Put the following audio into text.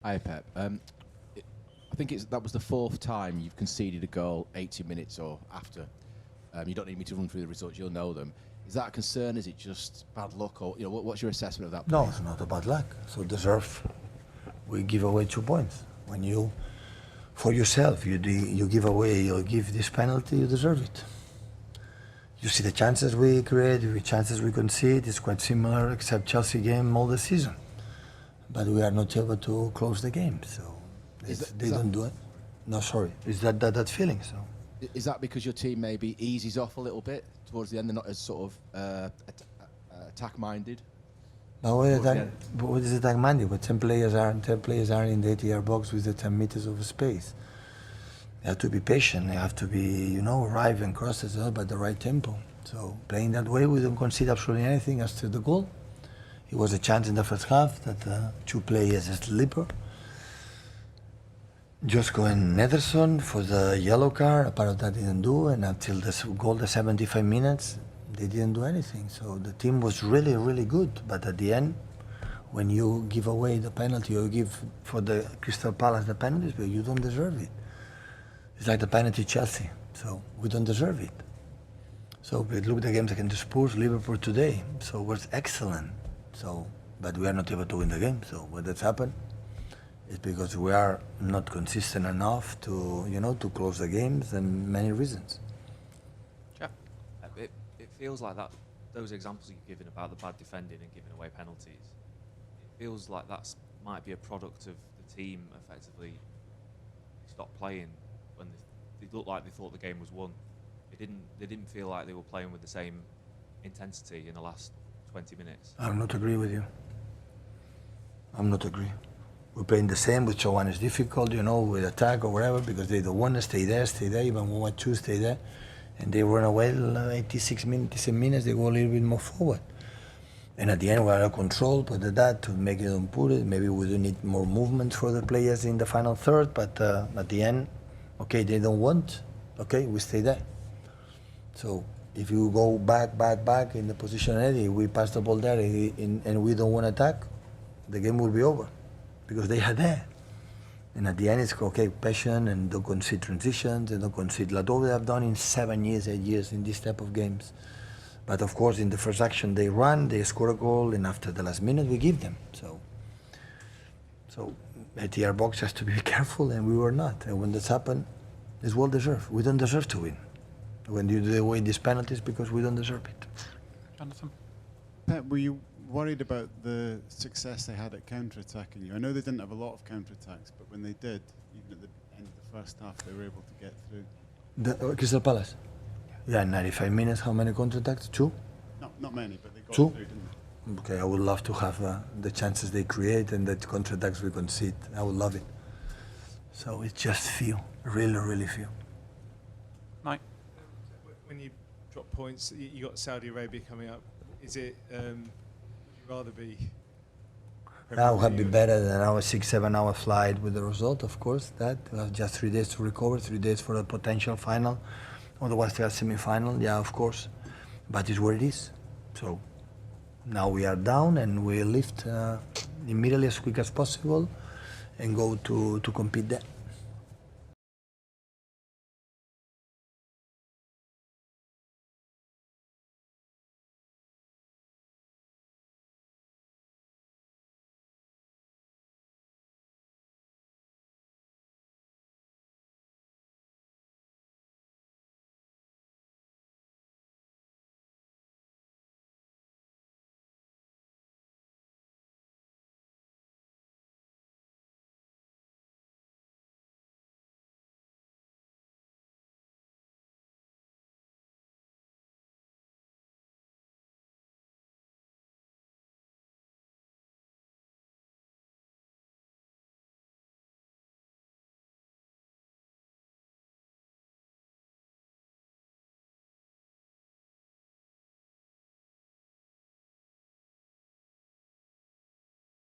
Hi, Pep. I think that was the fourth time you've conceded a goal 80 minutes or after. You don't need me to run through the results; you'll know them. Is that a concern? Is it just bad luck, or what's your assessment of that? No, it's not a bad luck. So deserve. We give away 2 points. When you, for yourself, you give away, you give this penalty, you deserve it. You see the chances we create, the chances we concede. It's quite similar, except Chelsea game all the season. But we are not able to close the game, so they don't do it. No, sorry. Is that feeling? So. Is that because your team maybe eases off a little bit towards the end? They're not as sort of attack-minded. But what is attack-minded? But 10 players are in the 80-yard box with the 10 meters of space. You have to be patient. You have to be, arrive and cross as well, but the right tempo. So playing that way, we don't concede absolutely anything as to the goal. It was a chance in the first half that 2 players as slipper. Josko and Nederson for the yellow card, a part of that didn't do, and until the goal, the 75 minutes, they didn't do anything. So the team was really, really good. But at the end, when you give away the penalty, or you give for the Crystal Palace the penalties, but you don't deserve it. It's like the penalty Chelsea, so we don't deserve it. So we look at the games against Spurs, Liverpool today, so it was excellent. So, but we are not able to win the game. So what that's happened is because we are not consistent enough to, to close the games, and many reasons. Yeah, it feels like that. Those examples you've given about the bad defending and giving away penalties, it feels like that might be a product of the team effectively stopped playing when they looked like they thought the game was won. They didn't feel like they were playing with the same intensity in the last 20 minutes. I'm not agree with you. I'm not agree. We're playing the same, which one is difficult, with attack or whatever, because they don't want to stay there, even 1-2, stay there. And they run away 86 minutes, they go a little bit more forward. And at the end, we're out of control, but that to make it and put it, maybe we do need more movement for the players in the final third, but at the end, okay, they don't want, okay, we stay there. So if you go back in the position already, we pass the ball there and we don't want to attack, the game will be over because they are there. And at the end, it's okay, passion, and don't concede transitions, and don't concede like what we have done in 7 years, 8 years in this type of games. But of course, in the first action, they run, they score a goal, and after the last minute, we give them. So at the box has to be careful, and we were not. And when this happened, it's well deserved. We don't deserve to win. When you do away these penalties, because we don't deserve it. Jonathan? Pep, were you worried about the success they had at counter-attacking you? I know they didn't have a lot of counter-attacks, but when they did, even at the end of the first half, they were able to get through. The Crystal Palace? Yeah, 95 minutes, how many counter-attacks? 2? No, not many, but they got 2? through, didn't they? Okay, I would love to have the chances they create and the counter-attacks we concede. I would love it. So it's just few, really, really few. Mike? When you drop points, you got Saudi Arabia coming up. Is it, would you rather be... That would be better than our 6-7 hour flight with the result, of course. That we have just 3 days to recover, 3 days for a potential final. Otherwise, they are semi-final, yeah, of course. But it's what it is. So now we are down and we lift immediately as quick as possible and go to compete there.